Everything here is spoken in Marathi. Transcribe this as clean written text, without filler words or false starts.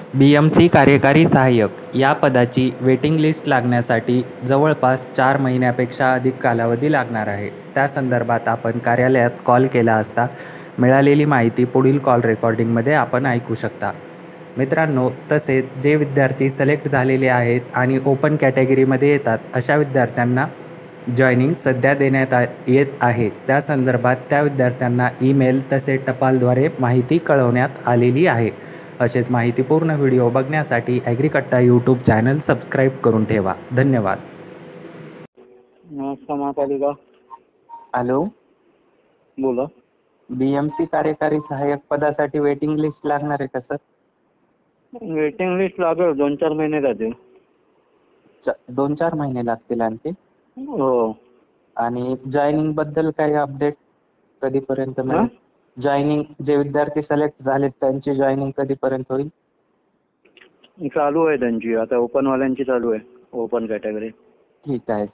BMC कार्यकारी सहाय्यक या पदाची वेटिंग लिस्ट लागण्यासाठी जवळपास 4 महिन्यापेक्षा अधिक कालावधी लागणार आहे. त्या संदर्भात आपण कार्यालयात कॉल केला असता मिळालेली माहिती पुढील कॉल रेकॉर्डिंगमध्ये आपण ऐकू शकता. मित्रांनो, तसेच जे विद्यार्थी सिलेक्ट झालेले आहेत आणि ओपन कॅटेगरीमध्ये येतात अशा विद्यार्थ्यांना जॉईनिंग सध्या देण्यात येत आहे. त्या संदर्भात त्या विद्यार्थ्यांना ईमेल तसेच टपालद्वारे माहिती कळवण्यात आलेली आहे. असेच माहितीपूर्ण व्हिडिओ बघण्यासाठी ॲग्रीकट्टा यूट्यूब चॅनल सबस्क्राईब करून ठेवा. धन्यवाद. नमस्कार महापालिका. हॅलो, बोला. BMC कार्यकारी सहाय्यक पदासाठी वेटिंग लिस्ट लागणार आहे का सर? वेटिंग लिस्ट लागेल, 2-4 महिने जातील. 2-4 महिने लागतील आणखी? हो. आणि जॉईनिंग बद्दल काही अपडेट कधीपर्यंत मिळेल? जॉईनिंग जे विद्यार्थी सिलेक्ट झालेत त्यांची जॉईनिंग कधीपर्यंत होईल? चालू आहे त्यांची, आता ओपन वाल्यांची चालू आहे, ओपन कॅटेगरी. ठीक आहे.